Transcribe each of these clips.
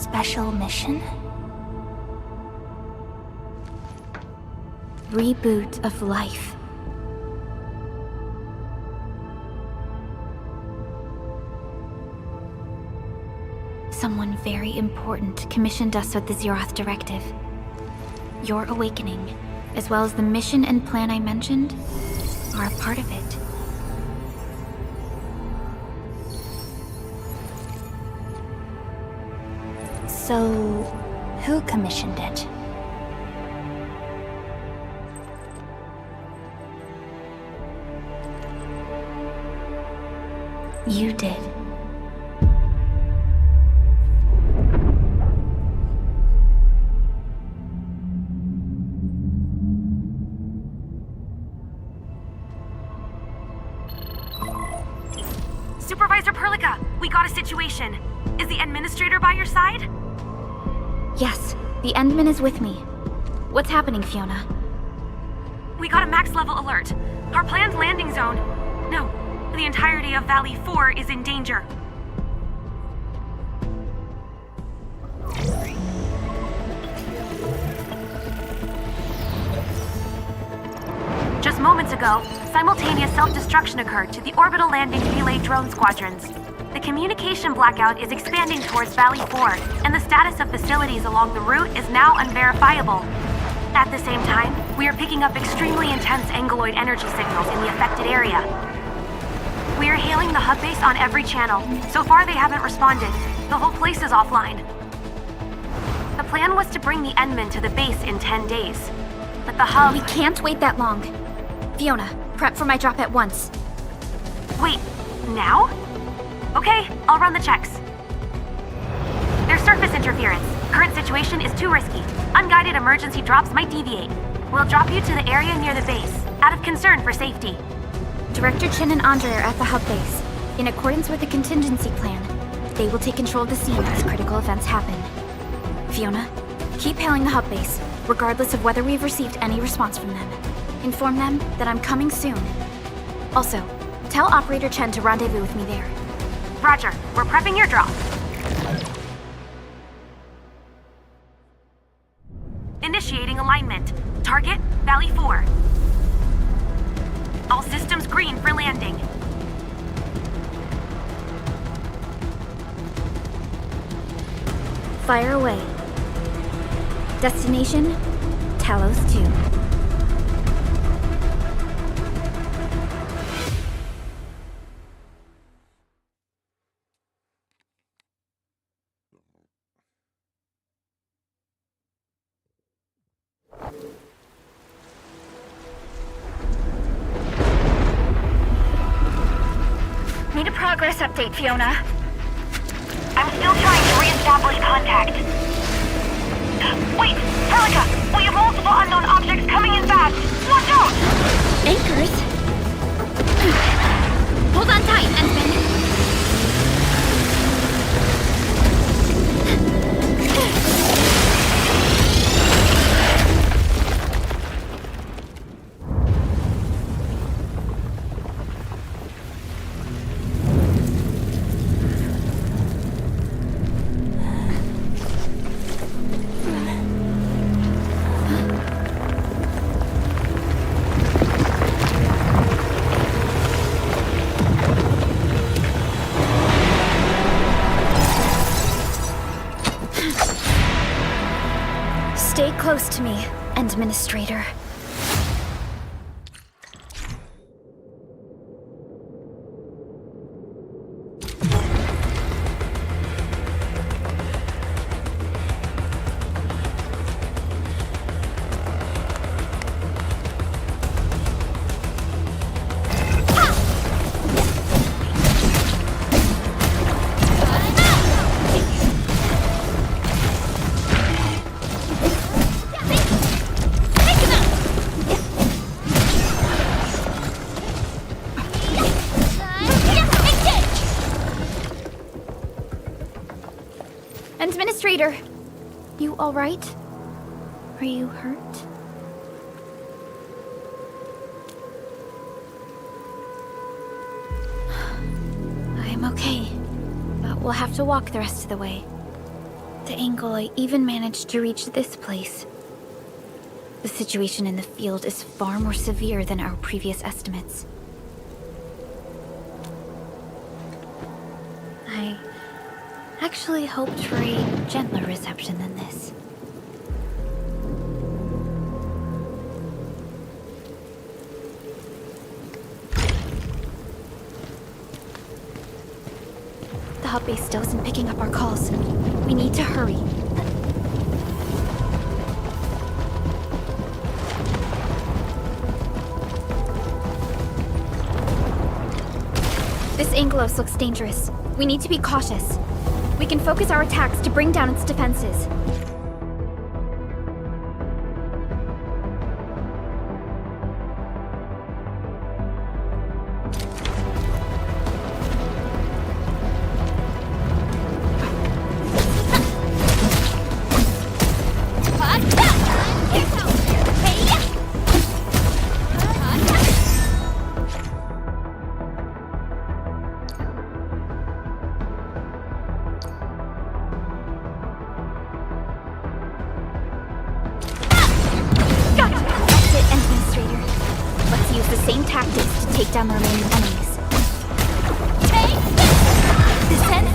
Special mission? Reboot of life. Someone very important commissioned us with the Zeroth Directive. Your awakening, as well as the mission and plan I mentioned, are a part of it. So, who commissioned it? You did. Supervisor Perlica, we got a situation. Is the administrator by your side? Yes, the Endman is with me. What's happening, Fiona? We got a max level alert. Our planned landing zone... No, the entirety of Valley 4 is in danger. Just moments ago, simultaneous self-destruction occurred to the orbital landing relay drone squadrons. The communication blackout is expanding towards Valley 4, and the status of facilities along the route is now unverifiable. At the same time, we are picking up extremely intense angeloid energy signals in the affected area. We are hailing the hub base on every channel. So far, they haven't responded. The whole place is offline. The plan was to bring the Endman to the base in 10 days. But the hub... We can't wait that long. Fiona, prep for my drop at once. Wait, now? Okay, I'll run the checks. There's surface interference. Current situation is too risky. Unguided emergency drops might deviate. We'll drop you to the area near the base, out of concern for safety. Director Chen and Andre are at the hub base. In accordance with the contingency plan, they will take control of the scene as critical events happen. Fiona, keep hailing the hub base, regardless of whether we've received any response from them. Inform them that I'm coming soon. Also, tell Operator Chen to rendezvous with me there. Roger, we're prepping your drop. Initiating alignment. Target, Valley 4. All systems green for landing. Fire away. Destination, Talos 2. Need a progress update, Fiona. I'm still trying to re-establish contact. Wait, Perlica! We have multiple unknown objects coming in fast! Watch out! Anchors? Hold on tight, Endman. Stay close to me, Administrator. Administrator, you all right? Are you hurt? I'm okay, but we'll have to walk the rest of the way. the Angloy even managed to reach this place. The situation in the field is far more severe than our previous estimates. I actually hoped for a gentler reception than this. The hub base still isn't picking up our calls. We need to hurry. This Anglos looks dangerous. We need to be cautious. We can focus our attacks to bring down its defenses. Take down the remaining enemies. Descend.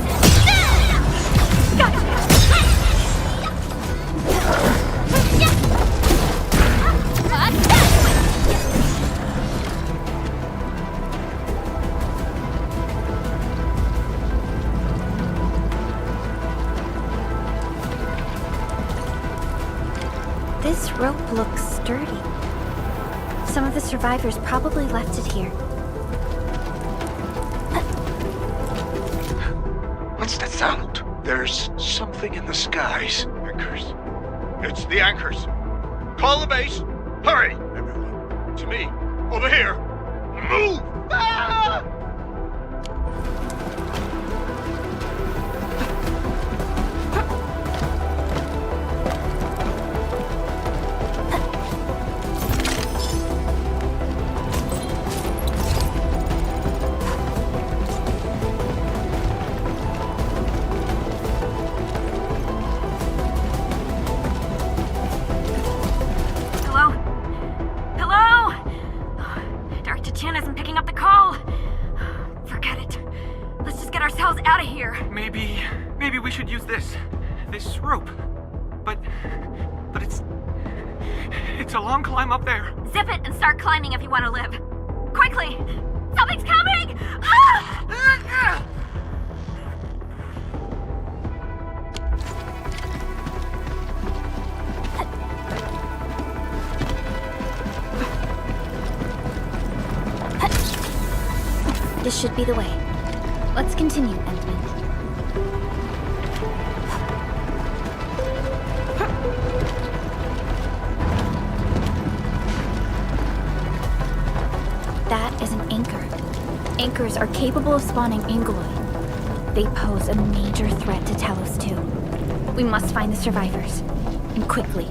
This rope looks sturdy. Some of the survivors probably left it here. What's that sound? There's something in the skies. Anchors. It's the anchors. Call the base. Hurry, everyone. To me. Over here. Move! Ah! Maybe we should use this rope. But it's a long climb up there. Zip it and start climbing if you want to live. Quickly! Something's coming! Ah! This should be the way. Let's continue, Endfield. That is an anchor. Anchors are capable of spawning Angloy. They pose a major threat to Talos too. We must find the survivors. And quickly.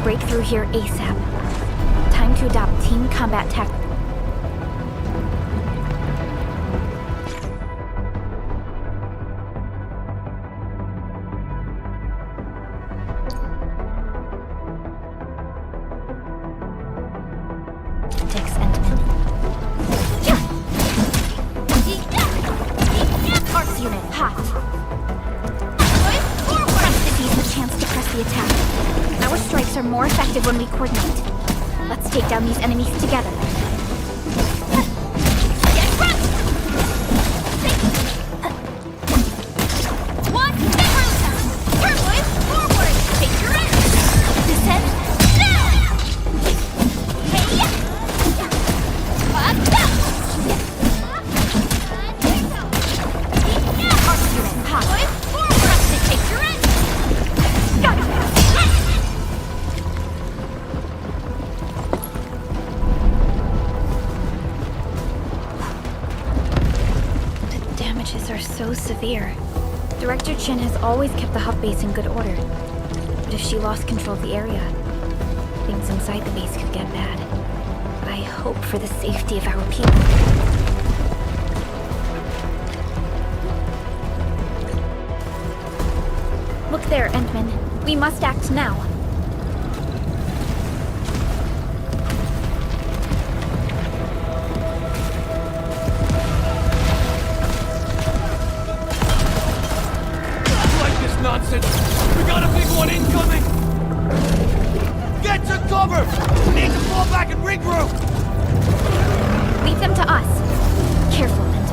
Break through here ASAP. Time to adopt team combat tactics. Arts unit, hot. Press to seize the chance to press the attack. Our strikes are more effective when we coordinate. Let's take down these enemies together. conditions are so severe. Director Chin has always kept the hub base in good order. But if she lost control of the area, things inside the base could get bad. I hope for the safety of our people. Look there, Endman. We must act now. Nonsense! We got a big one incoming! Get to cover! We need to fall back and regroup! Leave them to us. Careful, Endman.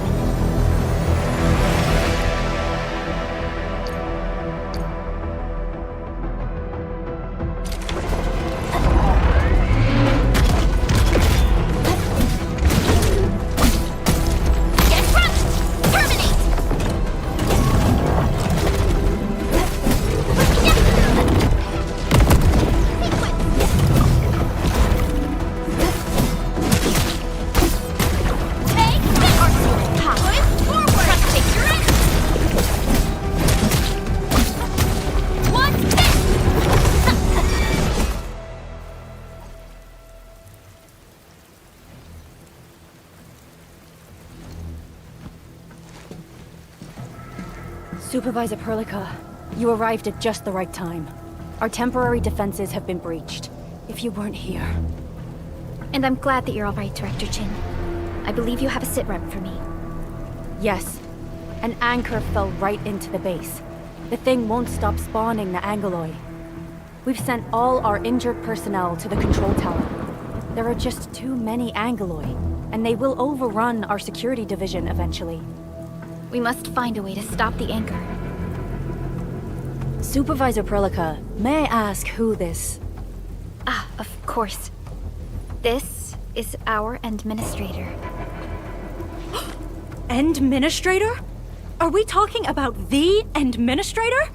Supervisor Perlica, you arrived at just the right time. Our temporary defenses have been breached. If you weren't here... And I'm glad that you're all right, Director Chin. I believe you have a sitrep for me. Yes. An anchor fell right into the base. The thing won't stop spawning the Angoloi. We've sent all our injured personnel to the control tower. There are just too many Angoloi, and they will overrun our security division eventually. We must find a way to stop the anchor. Supervisor Perlica, may I ask who this... Ah, of course. This is our administrator. Administrator? Are we talking about the administrator?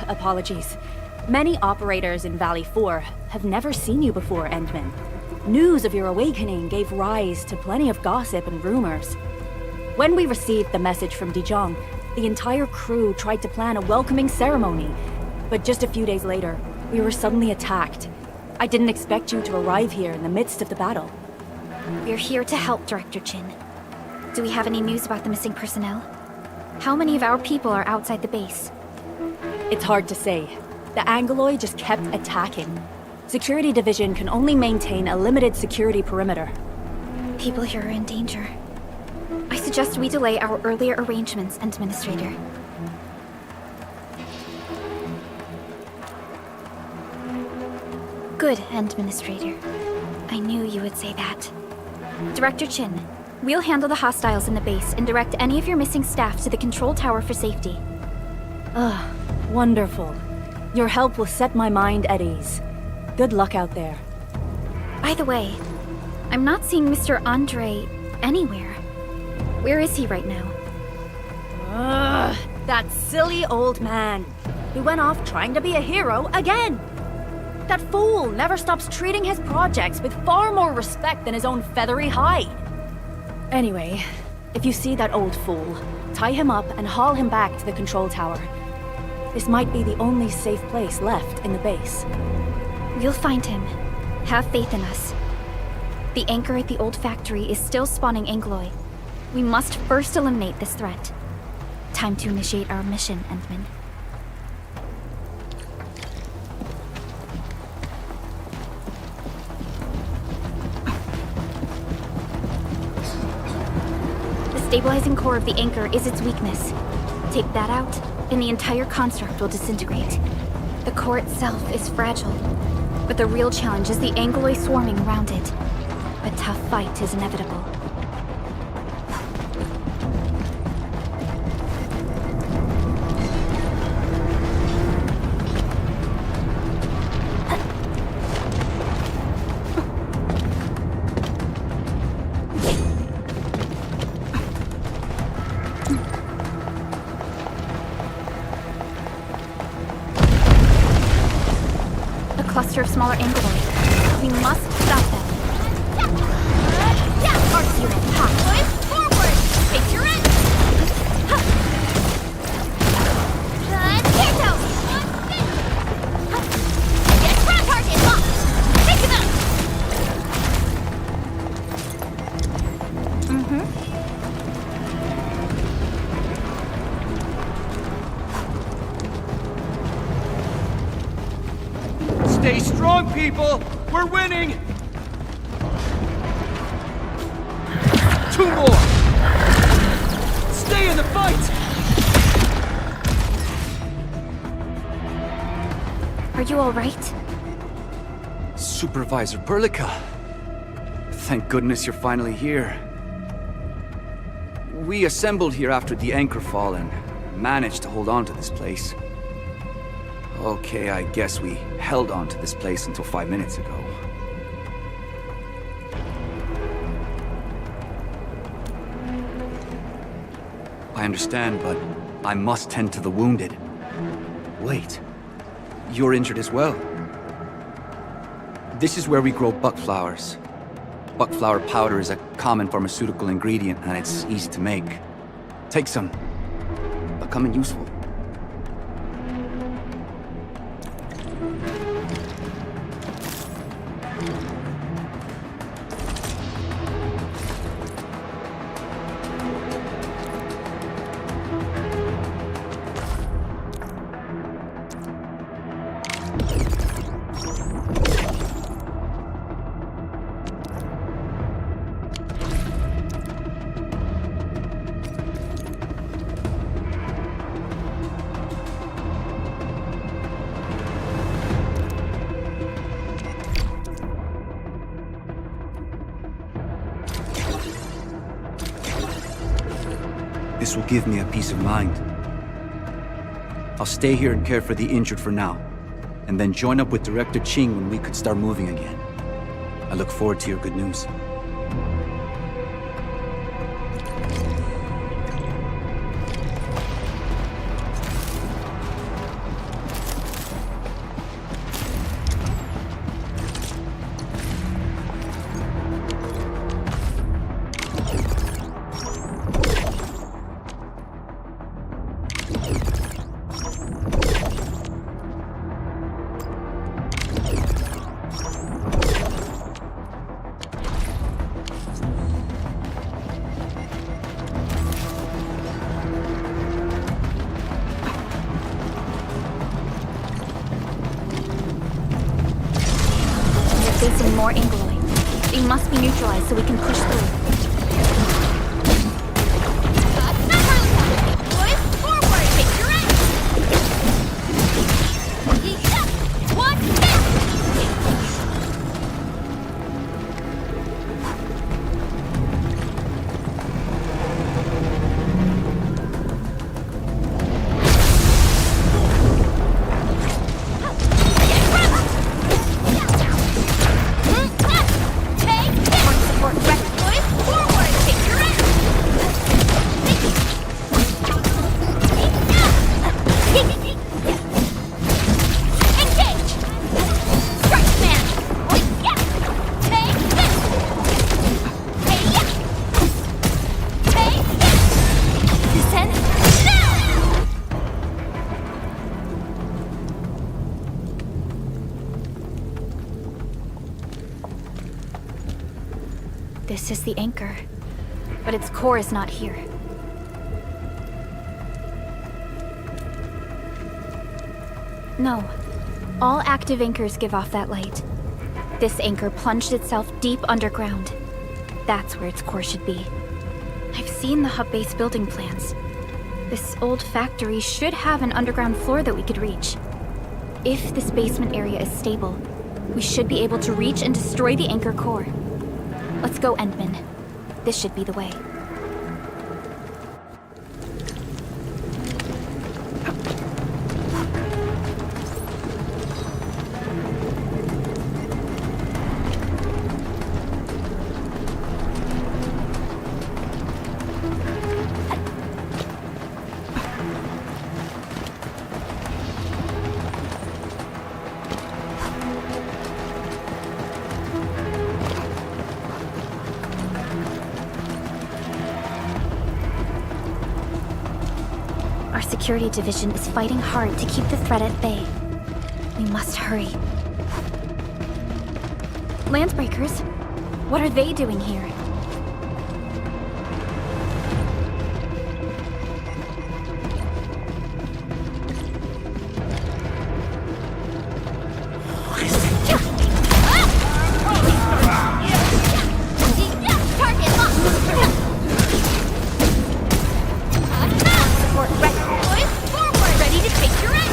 Apologies. Many operators in Valley 4 have never seen you before, Endman. News of your awakening gave rise to plenty of gossip and rumors. When we received the message from Dijon, the entire crew tried to plan a welcoming ceremony, but just a few days later, we were suddenly attacked. I didn't expect you to arrive here in the midst of the battle. We're here to help, Director Chin. Do we have any news about the missing personnel? How many of our people are outside the base? It's hard to say. The Angoloi just kept attacking. Security Division can only maintain a limited security perimeter. People here are in danger. I suggest we delay our earlier arrangements, Administrator. Good, Administrator. I knew you would say that. Director Chin, we'll handle the hostiles in the base and direct any of your missing staff to the control tower for safety. Wonderful. Your help will set my mind at ease. Good luck out there. By the way, I'm not seeing Mr. Andre anywhere. Where is he right now? That silly old man. He went off trying to be a hero again. That fool never stops treating his projects with far more respect than his own feathery hide. Anyway, if you see that old fool, tie him up and haul him back to the control tower. This might be the only safe place left in the base. We'll find him. Have faith in us. The anchor at the old factory is still spawning Angoloi. We must first eliminate this threat. Time to initiate our mission, Endman. The stabilizing core of the anchor is its weakness. Take that out, and the entire construct will disintegrate. The core itself is fragile, but the real challenge is the Angoloi swarming around it. A tough fight is inevitable. cluster of smaller Angloid. We must stop them. Arcs unit, hot. Forward! Take your end! Here goes! Get front target locked! Take him out! Stay strong, people! We're winning! 2 more! Stay in the fight! Are you alright? Supervisor Perlica. Thank goodness you're finally here. We assembled here after the anchor fall and managed to hold on to this place. Okay, I guess we held on to this place until 5 minutes ago. I understand, but I must tend to the wounded. Wait, you're injured as well. This is where we grow buckflowers. Buckflower powder is a common pharmaceutical ingredient and it's easy to make. Take some. They'll come in useful. This will give me a peace of mind. I'll stay here and care for the injured for now, and then join up with Director Ching when we could start moving again. I look forward to your good news. Facing more Angloid. They must be neutralized so we can push through. Boys, forward! Take your end! One step! This is the anchor, but its core is not here. No. All active anchors give off that light. This anchor plunged itself deep underground. That's where its core should be. I've seen the hub base building plans. This old factory should have an underground floor that we could reach. If this basement area is stable, we should be able to reach and destroy the anchor core. Let's go, Endman. This should be the way. Our security division is fighting hard to keep the threat at bay. We must hurry. Landbreakers? What are they doing here? Target locked! Support ready. Boys, forward! Ready to take your aim!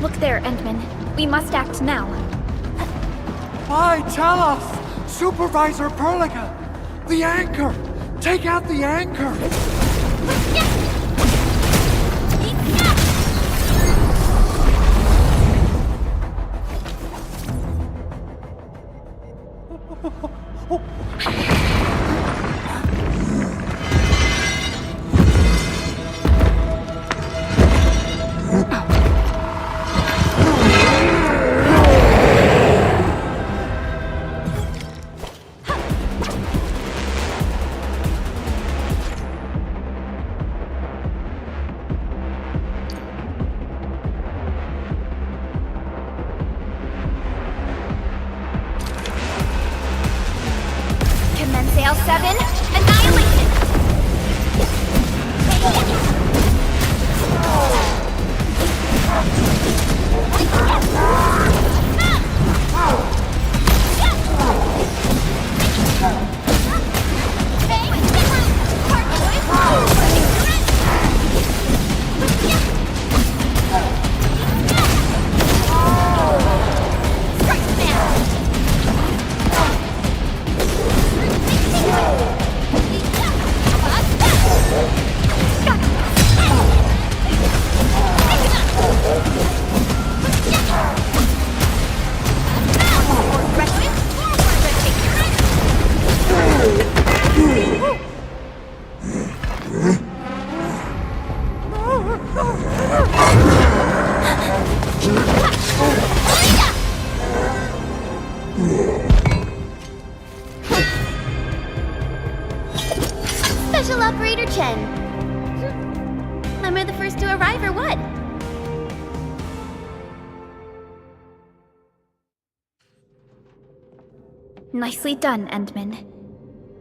Look there, Endman. We must act now. Why, tell us! Supervisor Perlica! The anchor! Take out the anchor! Sail 7, annihilation! Special Operator Chen. Am I the first to arrive or what? Nicely done, Endman.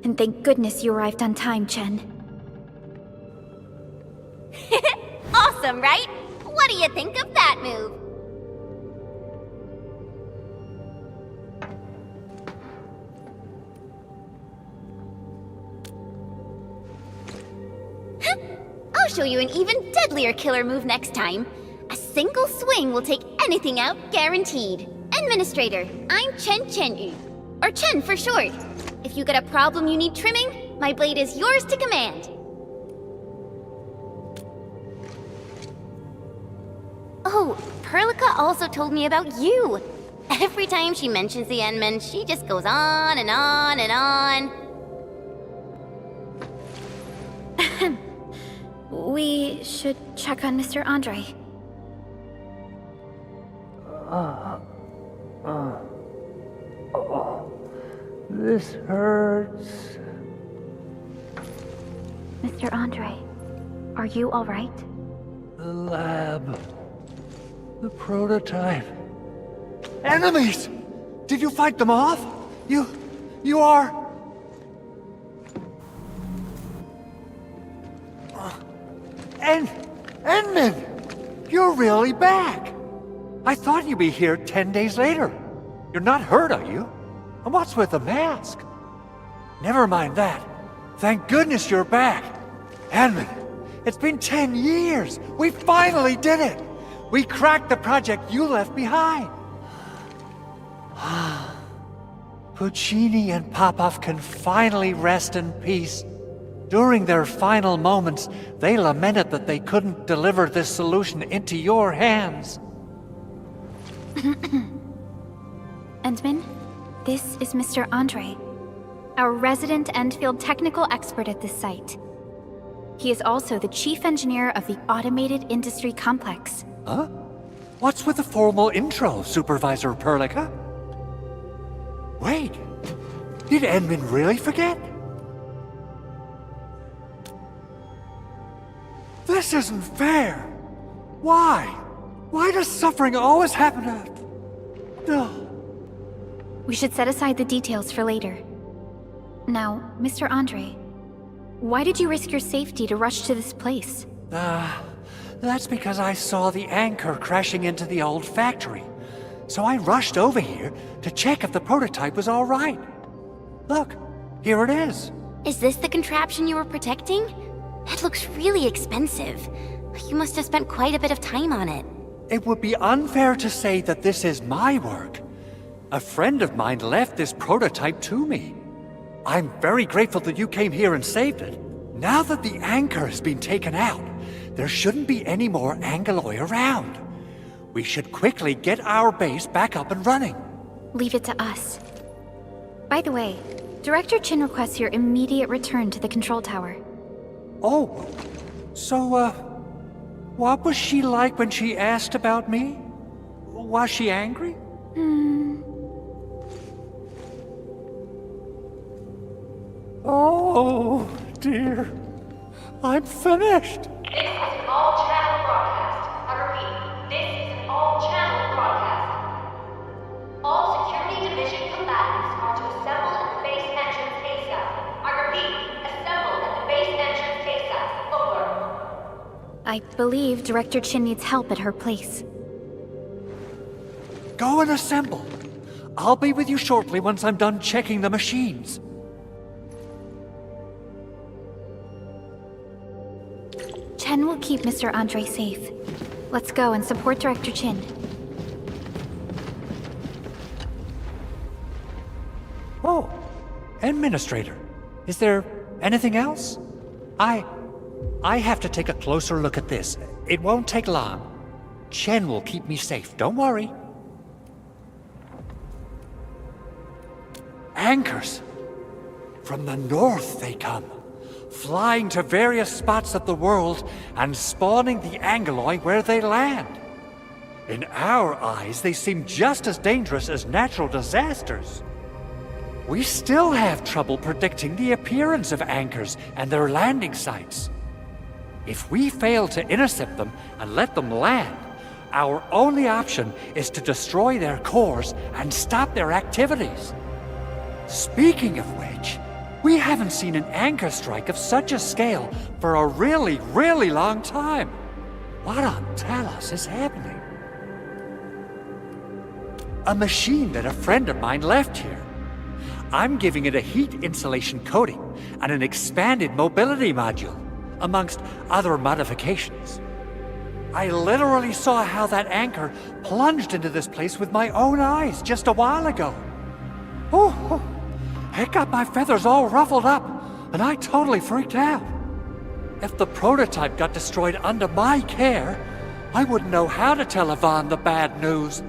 And thank goodness you arrived on time, Chen. Awesome, right? What do you think of that move? I'll show you an even deadlier killer move next time. A single swing will take anything out, guaranteed. Administrator, I'm Chen Chen-yu, or Chen for short. If you got a problem you need trimming, my blade is yours to command. Oh, Perlica also told me about you. Every time she mentions the Endmen, she just goes on and on and on. We should check on Mr. Andre. This hurts. Mr. Andre, are you all right? The lab. The prototype. Enemies! Did you fight them off? You are... Endman! You're really back! I thought you'd be here 10 days later. You're not hurt, are you? And what's with the mask? Never mind that. Thank goodness you're back. Endman, it's been 10 years. We finally did it. We cracked the project you left behind. Puccini and Popov can finally rest in peace. During their final moments, they lamented that they couldn't deliver this solution into your hands. Endman, this is Mr. Andre, our resident Endfield technical expert at this site. He is also the chief engineer of the Automated Industry Complex. Huh? What's with the formal intro, Supervisor Perlica? Wait, did Endman really forget? This isn't fair. Why? Why does suffering always happen to... No. We should set aside the details for later. Now, Mr. Andre, why did you risk your safety to rush to this place? That's because I saw the anchor crashing into the old factory. So I rushed over here to check if the prototype was all right. Look, here it is. Is this the contraption you were protecting? It looks really expensive. You must have spent quite a bit of time on it. It would be unfair to say that this is my work. A friend of mine left this prototype to me. I'm very grateful that you came here and saved it. Now that the anchor has been taken out, there shouldn't be any more Angaloi around. We should quickly get our base back up and running. Leave it to us. By the way, Director Chin requests your immediate return to the control tower. Oh, so, what was she like when she asked about me? Was she angry? Oh, dear. I'm finished. This is an all-channel broadcast. I repeat, this is an all-channel broadcast. All security division combatants are to assemble at the base entrance ASAP. I repeat, assemble at the base entrance ASAP. Over. I believe Director Chin needs help at her place. Go and assemble. I'll be with you shortly once I'm done checking the machines. Chen will keep Mr. Andre safe. Let's go and support Director Chin. Oh, Administrator. Is there anything else? I have to take a closer look at this. It won't take long. Chen will keep me safe, don't worry. Anchors! From the north they come, flying to various spots of the world and spawning the Angaloi where they land. In our eyes, they seem just as dangerous as natural disasters. We still have trouble predicting the appearance of anchors and their landing sites. If we fail to intercept them and let them land, our only option is to destroy their cores and stop their activities. Speaking of which, we haven't seen an anchor strike of such a scale for a really, really long time. What on Talos is happening? A machine that a friend of mine left here. I'm giving it a heat insulation coating and an expanded mobility module, amongst other modifications. I literally saw how that anchor plunged into this place with my own eyes just a while ago. Oh, it got my feathers all ruffled up, and I totally freaked out. If the prototype got destroyed under my care, I wouldn't know how to tell Yvonne the bad news.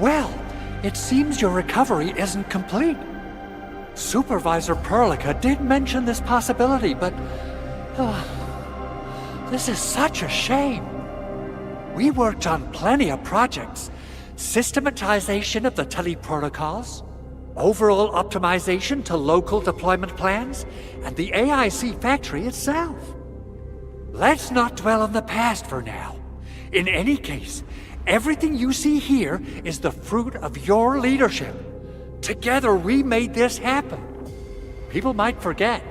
Well, it seems your recovery isn't complete. Supervisor Perlica did mention this possibility, but... this is such a shame. We worked on plenty of projects. Systematization of the teleprotocols, overall optimization to local deployment plans, and the AIC factory itself. Let's not dwell on the past for now. In any case, everything you see here is the fruit of your leadership. Together we made this happen. People might forget,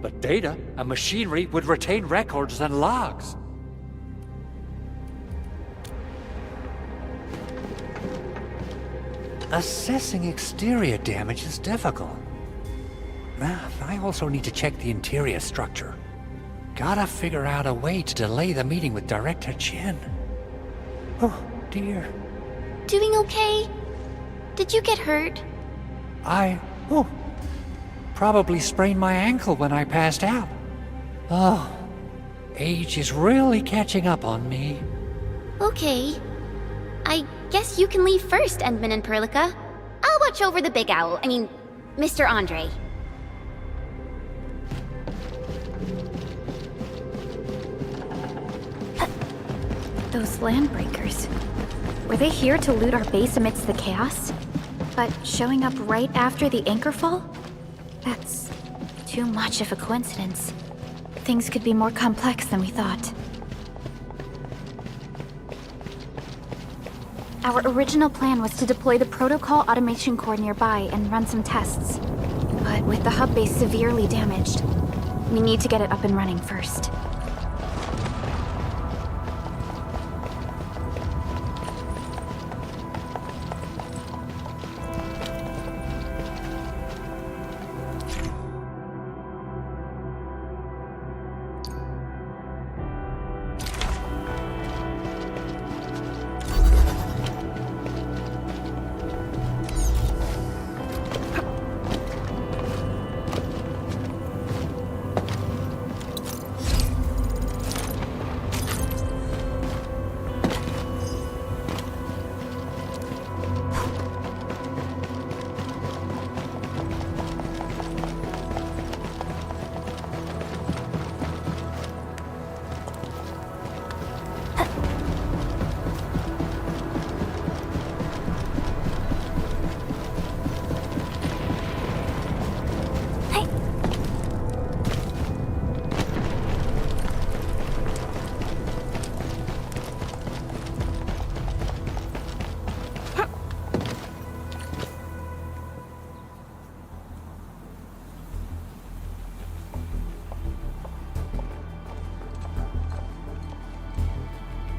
but data and machinery would retain records and logs. Assessing exterior damage is difficult. I also need to check the interior structure. Gotta figure out a way to delay the meeting with Director Chin. Oh, dear. Doing okay? Did you get hurt? Probably sprained my ankle when I passed out. Oh, age is really catching up on me. Okay. I guess you can leave first, Endman and Perlica. I'll watch over the big owl. Mr. Andre. Those landbreakers. Were they here to loot our base amidst the chaos? But showing up right after the anchor fall? That's too much of a coincidence. Things could be more complex than we thought. Our original plan was to deploy the protocol automation core nearby and run some tests. But with the hub base severely damaged, we need to get it up and running first.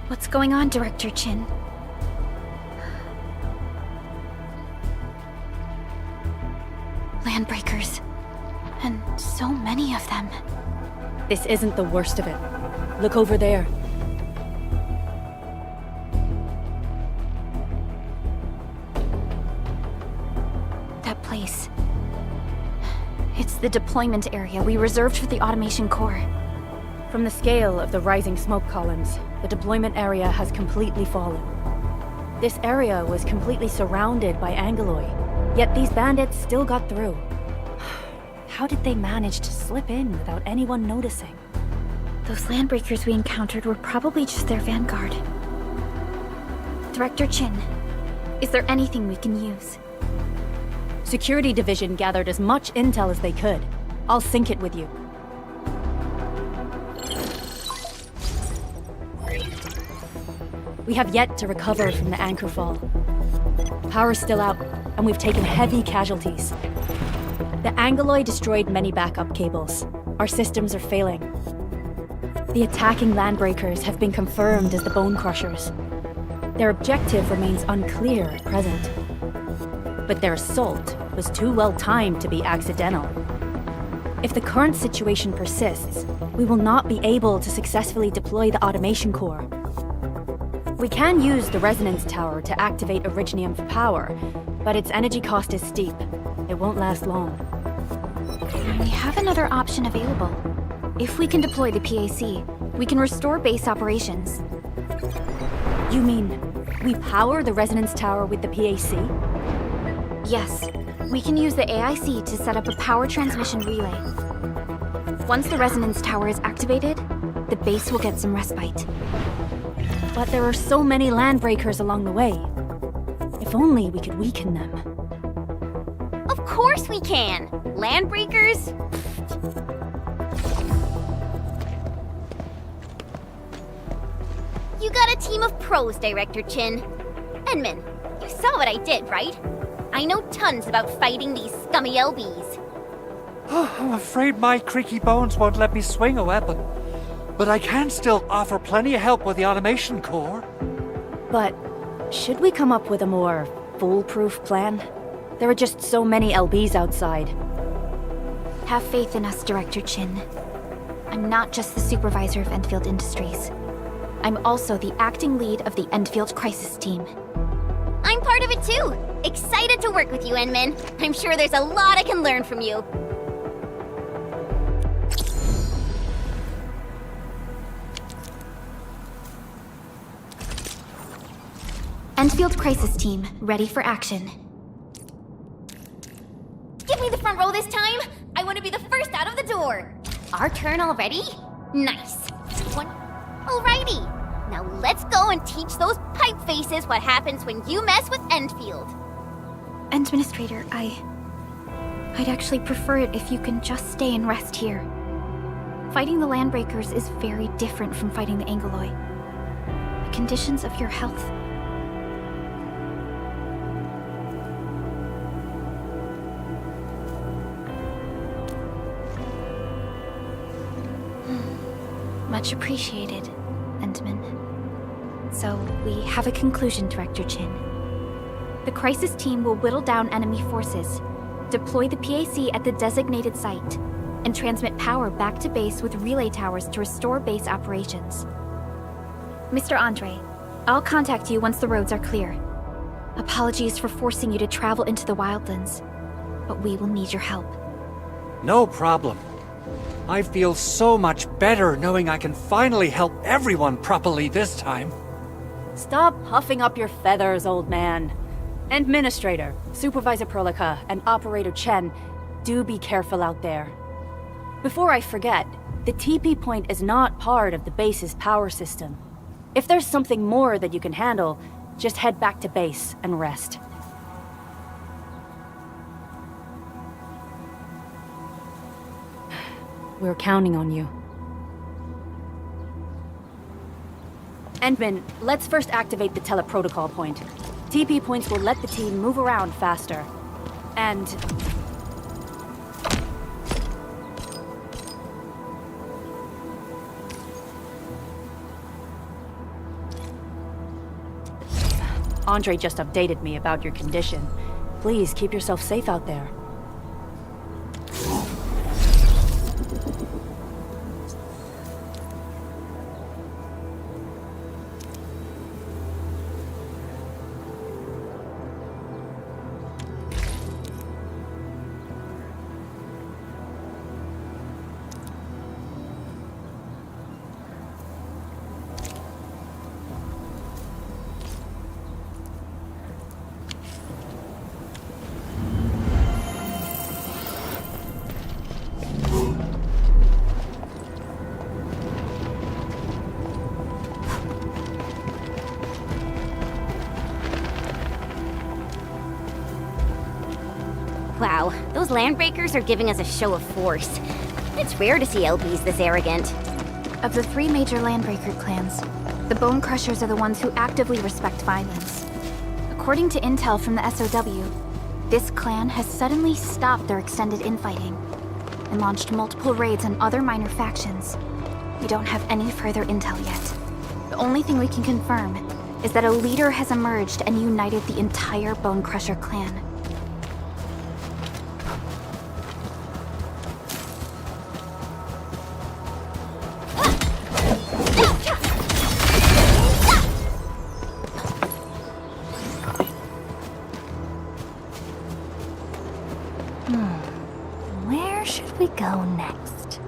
What's going on, Director Chin? Landbreakers. And so many of them. This isn't the worst of it. Look over there. That place. It's the deployment area we reserved for the automation core. From the scale of the rising smoke columns, the deployment area has completely fallen. This area was completely surrounded by Angeloi, yet these bandits still got through. How did they manage to slip in without anyone noticing? Those landbreakers we encountered were probably just their vanguard. Director Chin, is there anything we can use? Security Division gathered as much intel as they could. I'll sync it with you. We have yet to recover from the anchor fall. Power's still out, and we've taken heavy casualties. The Angeloi destroyed many backup cables. Our systems are failing. The attacking landbreakers have been confirmed as the Bone Crushers. Their objective remains unclear at present. But their assault was too well timed to be accidental. If the current situation persists, we will not be able to successfully deploy the automation core. We can use the resonance tower to activate Originium for power, but its energy cost is steep. It won't last long. We have another option available. If we can deploy the PAC, we can restore base operations. You mean, we power the resonance tower with the PAC? Yes, we can use the AIC to set up a power transmission relay. Once the resonance tower is activated, the base will get some respite. But there are so many landbreakers along the way. If only we could weaken them. Of course we can! Landbreakers? You got a team of pros, Director Chin. Edmund, you saw what I did, right? I know tons about fighting these scummy LBs. I'm afraid my creaky bones won't let me swing a weapon. But I can still offer plenty of help with the automation core. But should we come up with a more foolproof plan? There are just so many LBs outside. Have faith in us, Director Chin. I'm not just the supervisor of Endfield Industries. I'm also the acting lead of the Endfield Crisis Team. I'm part of it too! Excited to work with you, Enmin. I'm sure there's a lot I can learn from you. Endfield Crisis Team, ready for action. Give me the front row this time! I want to be the first out of the door! Our turn already? Nice. Alrighty. Now let's go and teach those pipe faces what happens when you mess with Endfield. Administrator, I'd actually prefer it if you can just stay and rest here. Fighting the Landbreakers is very different from fighting the Angoloi. The conditions of your health... Much appreciated, Endman. So, we have a conclusion, Director Chin. The Crisis Team will whittle down enemy forces, deploy the PAC at the designated site, and transmit power back to base with relay towers to restore base operations. Mr. Andre, I'll contact you once the roads are clear. Apologies for forcing you to travel into the wildlands, but we will need your help. No problem. I feel so much better knowing I can finally help everyone properly this time. Stop puffing up your feathers, old man. Administrator, Supervisor Perlica, and Operator Chen, do be careful out there. Before I forget, the TP point is not part of the base's power system. If there's something more that you can handle, just head back to base and rest. We're counting on you. Endman, let's first activate the teleprotocol point. TP points will let the team move around faster. And... Andre just updated me about your condition. Please keep yourself safe out there. Wow, those Landbreakers are giving us a show of force. It's rare to see LBs this arrogant. Of the three major Landbreaker clans, the Bone Crushers are the ones who actively respect violence. According to intel from the SOW, this clan has suddenly stopped their extended infighting and launched multiple raids on other minor factions. We don't have any further intel yet. The only thing we can confirm is that a leader has emerged and united the entire Bone Crusher clan. Where should we go next?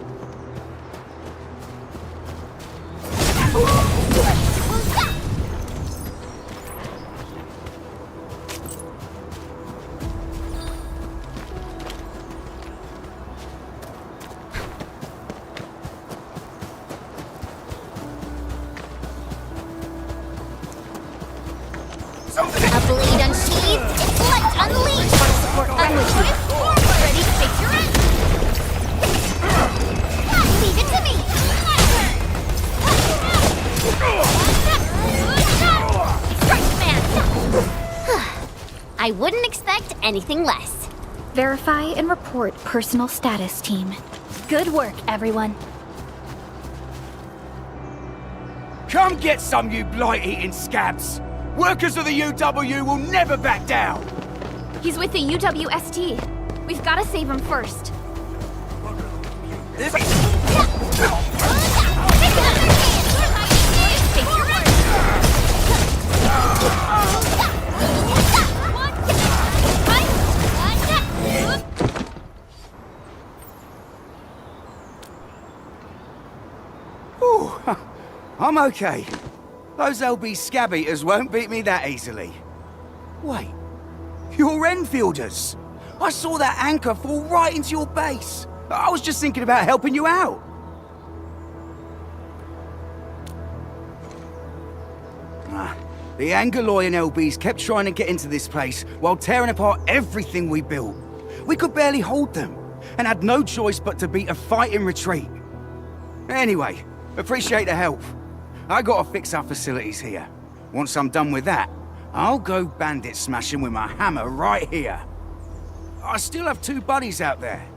A blade unsheathed, light unleashed! I'm with you. Ready to face your end! Leave it to me! Strike man! I wouldn't expect anything less. Verify and report personal status, team. Good work, everyone. Come get some, you blight-eating scabs! Workers of the UW will never back down! He's with the UWST. We've got to save him first. Ooh, I'm okay. Those LB scab eaters won't beat me that easily. Wait, you're Enfielders? I saw that anchor fall right into your base. I was just thinking about helping you out. The Angaloy and LBs kept trying to get into this place while tearing apart everything we built. We could barely hold them, and had no choice but to beat a fighting retreat. Anyway, appreciate the help. I gotta fix our facilities here. Once I'm done with that, I'll go bandit smashing with my hammer right here. I still have 2 buddies out there.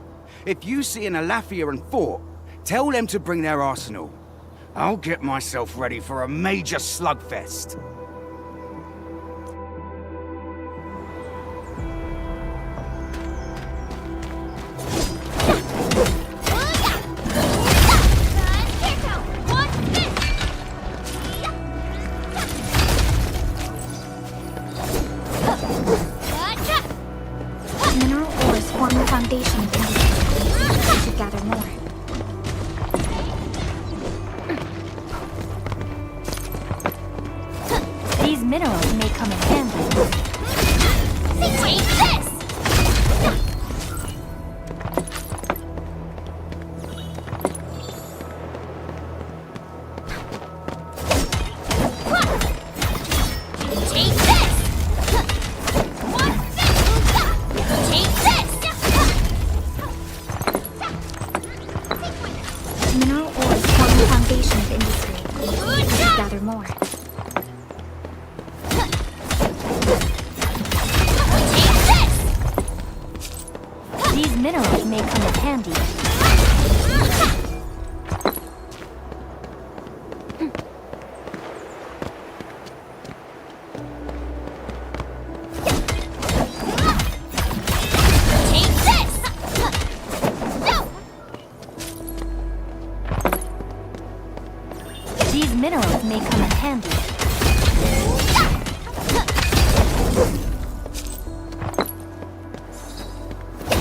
If you see an Alafia and Fort, tell them to bring their arsenal. I'll get myself ready for a major slugfest. Mineral ores form the foundation of industry. We should gather more. These minerals may come in handy. Take this! Take this! Take this! Mineral ores form the foundation of industry. We should gather more. These minerals may come in handy. Take this! No! These minerals may come in handy.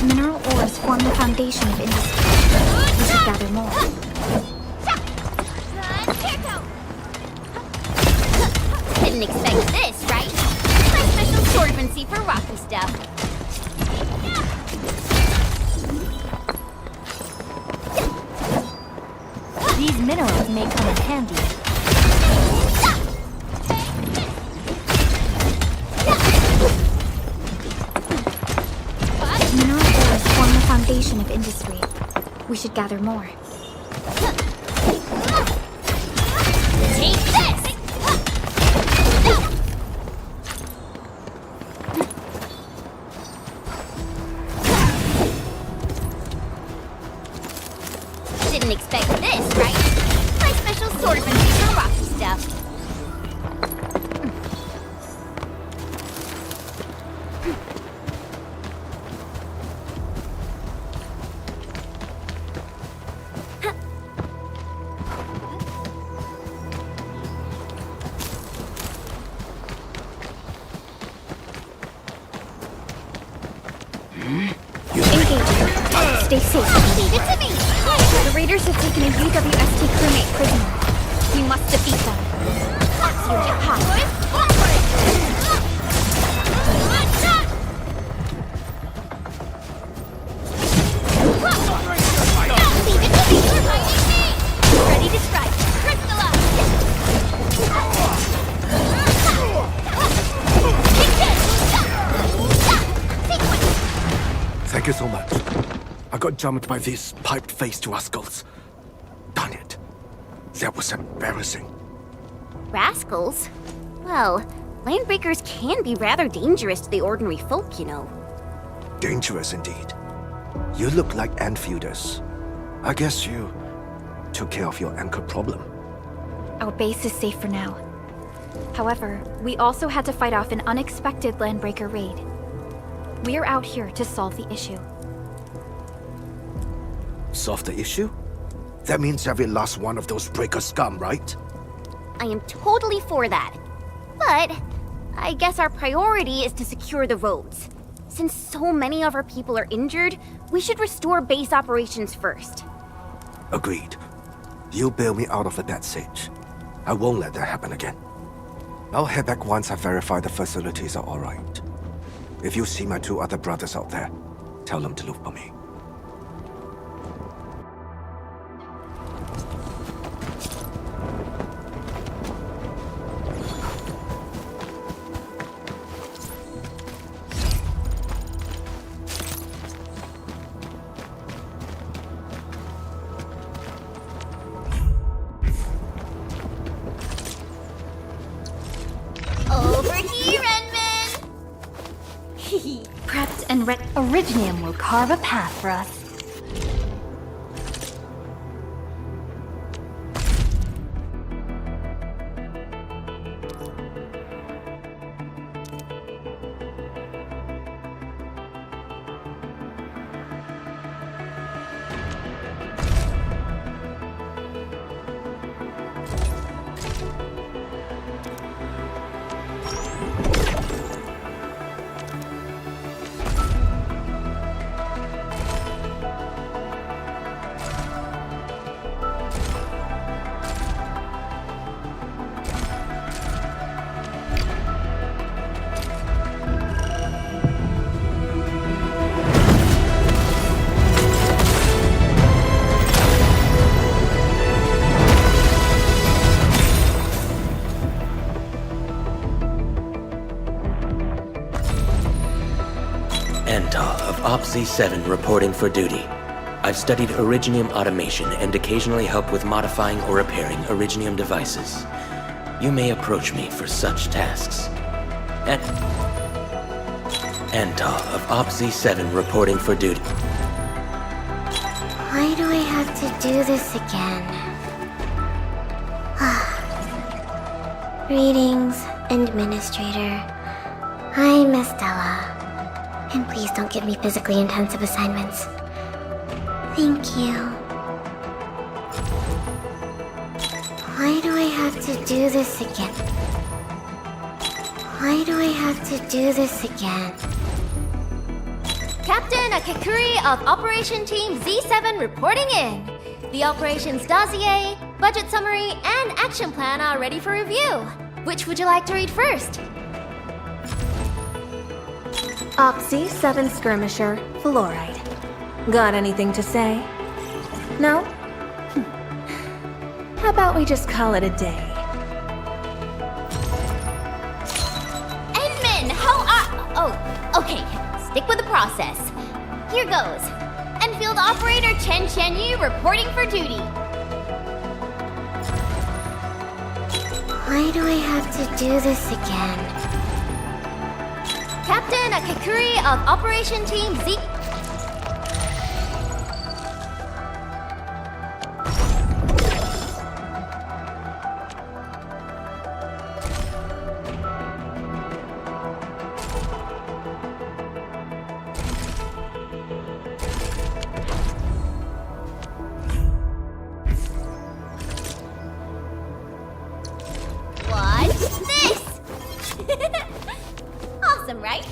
Mineral ores form the foundation of industry. We should gather more. Didn't expect this, right? My special swordsmancy for rocky stuff. These minerals may come in handy. Mineral ores form the foundation of industry. We should gather more. Take this! Didn't expect this, right? My special swordsmancy for rocky stuff. Engage. Stay safe. Leave it to me! The raiders have taken a UWST crewmate prisoner. We must defeat them. That's your path. Leave it to me! You're fighting me! Ready to strike! Crystallize! Take this! Sequence! Thank you so much. I got jumped by these piped-faced rascals. Darn it. That was embarrassing. Rascals? Well, landbreakers can be rather dangerous to the ordinary folk, you know. Dangerous indeed. You look like Enfielders. I guess you took care of your anchor problem. Our base is safe for now. However, we also had to fight off an unexpected landbreaker raid. We are out here to solve the issue. Solve the issue? That means every last one of those breaker scum, right? I am totally for that. But I guess our priority is to secure the roads. Since so many of our people are injured, we should restore base operations first. Agreed. You bail me out of a bad sitch. I won't let that happen again. I'll head back once I verify the facilities are alright. If you see my 2 other brothers out there, Tell them to look for me. Over here, Enman! Prepped and ready. Originium will carve a path for us. Z7 reporting for duty. I've studied Originium automation and occasionally help with modifying or repairing Originium devices. You may approach me for such tasks. Antal of Ops Z7 reporting for duty. Why do I have to do this again? Greetings, Administrator. I'm Estella. And please don't give me physically intensive assignments. Thank you. Why do I have to do this again? Why do I have to do this again? Captain Akakuri of Operation Team Z7 reporting in. The operations dossier, budget summary, and action plan are ready for review. Which would you like to read first? Oxy 7 Skirmisher, Fluoride. Got anything to say? No? How about we just call it a day? Enman, how are... Oh, okay. Stick with the process. Here goes. Enfield Operator Chen Yu reporting for duty. Why do I have to do this again? Captain Akakuri of Operation Team Z. Watch this! Awesome, right?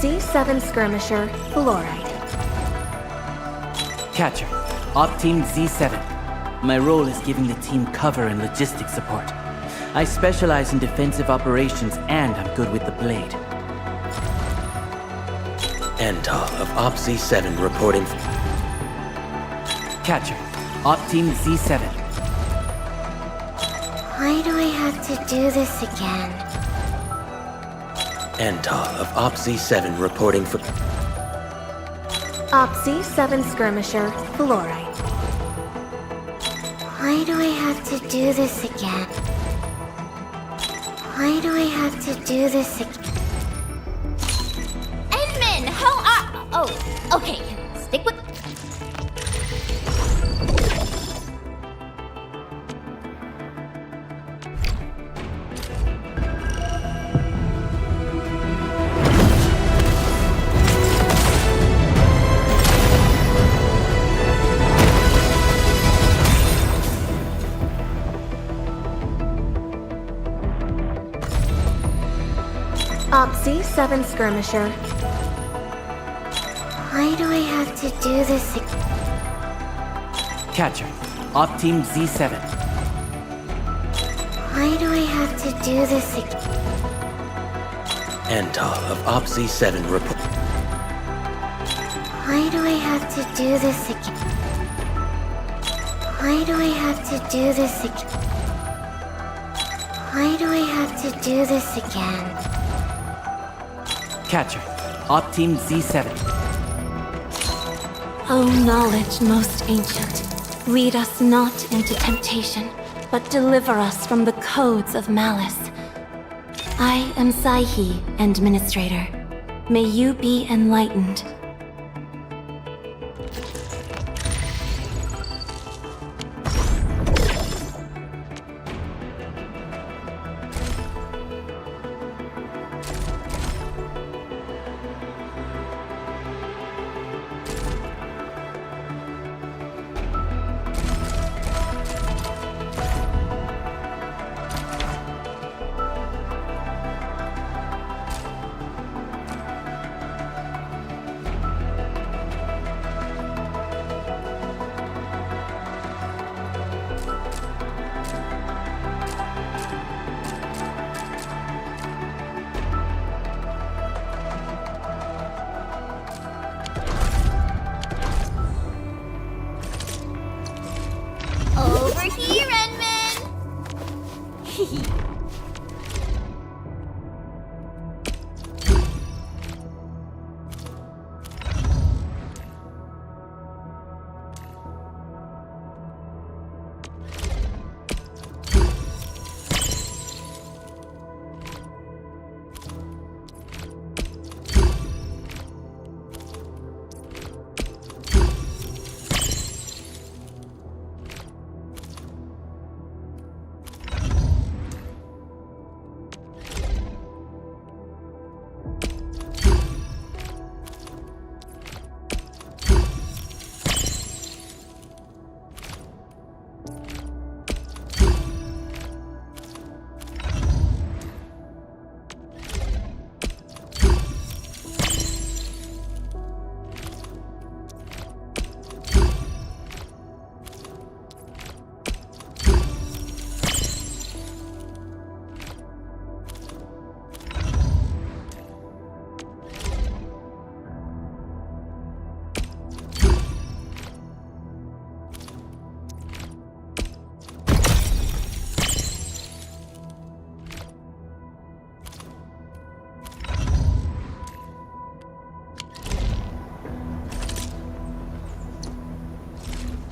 C7 Skirmisher, Fluoride. Catcher, Op Team Z7. My role is giving the team cover and logistics support. I specialize in defensive operations and I'm good with the blade. Antal of Op Z7 reporting. Catcher, Op Team Z7. Why do I have to do this again? Antal of Op Z7 reporting for... Op C7 Skirmisher, Fluoride. Why do I have to do this again? Why do I have to do this again? Edmund, how are... Oh, okay. Stick with... Op C7 Skirmisher. Why do I have to do this again? Catcher, Op Team Z7. Why do I have to do this again? Antal of Op Z7 report... Why do I have to do this again? Why do I have to do this again? Why do I have to do this again? Catcher, Op Team Z7. O knowledge most ancient, lead us not into temptation, but deliver us from the codes of malice. I am Saihi, Administrator. May you be enlightened.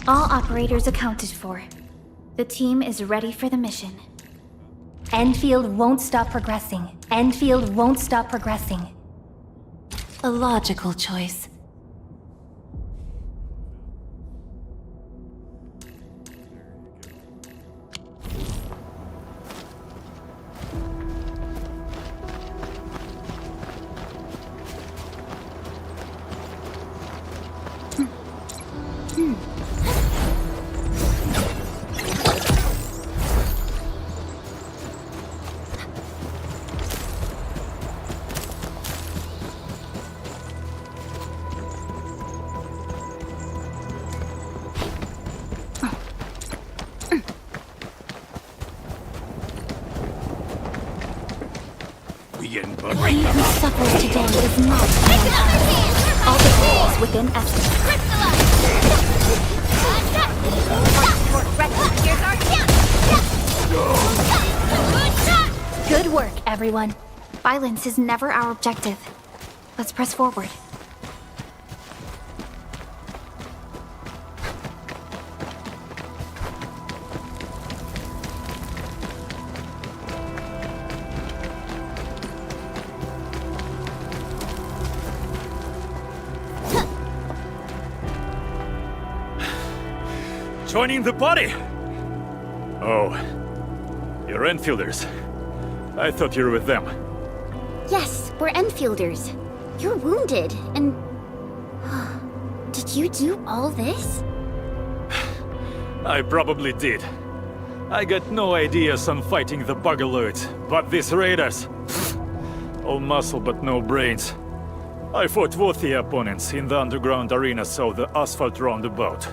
All operators accounted for. The team is ready for the mission. Endfield won't stop progressing. Endfield won't stop progressing. A logical choice. He who suffers today is not mankind. All the rules within estimate. Good work, everyone. Violence is never our objective. Let's press forward. Joining the party? Oh, you're Enfielders. I thought you were with them. Yes, we're Enfielders. You're wounded, and... Did you do all this? I probably did. I got no ideas on fighting the Bugaloids, but these raiders... all muscle but no brains. I fought worthy opponents in the underground arena, so the asphalt roundabout.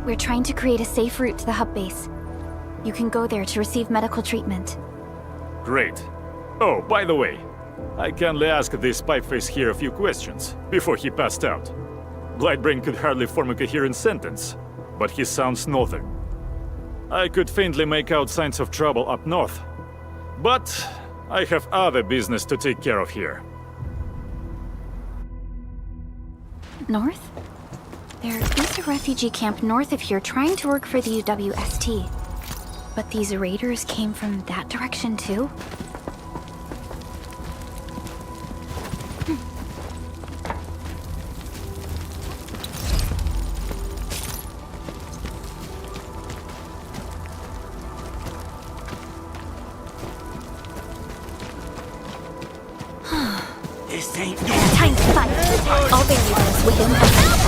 We're trying to create a safe route to the hub base. You can go there to receive medical treatment. Great. Oh, by the way, I kindly asked this pipeface here a few questions before he passed out. Blightbrain could hardly form a coherent sentence, but he sounds northern. I could faintly make out signs of trouble up north, but I have other business to take care of here. North? There is a refugee camp north of here trying to work for the UWST. But these raiders came from that direction too? This ain't Time to fight! All variables within estimate.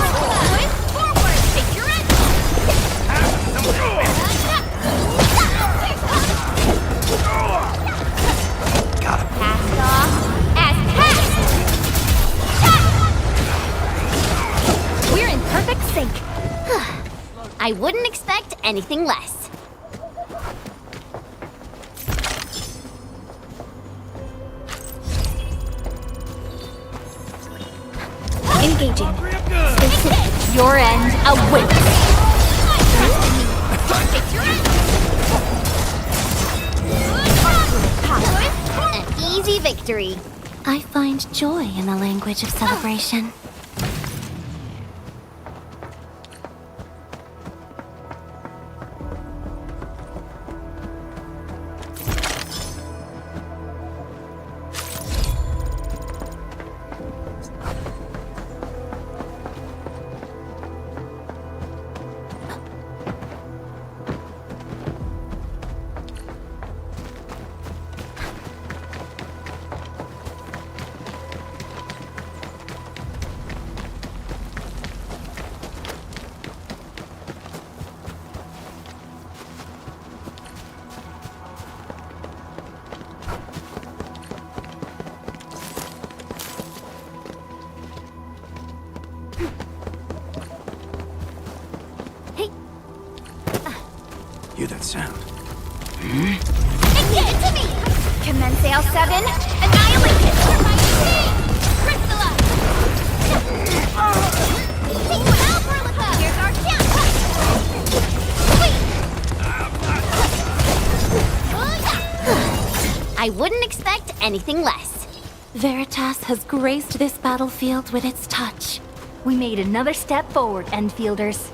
We're in perfect sync. I wouldn't expect anything less. Engaging. Specific. Your end awaits. An easy victory. I find joy in the language of celebration. Hear that sound? Get it to me! Commence L7. Annihilate it! Crystalla! Here's our chance! I wouldn't expect anything less. Veritas has graced this battlefield with its touch. We made another step forward, Endfielders.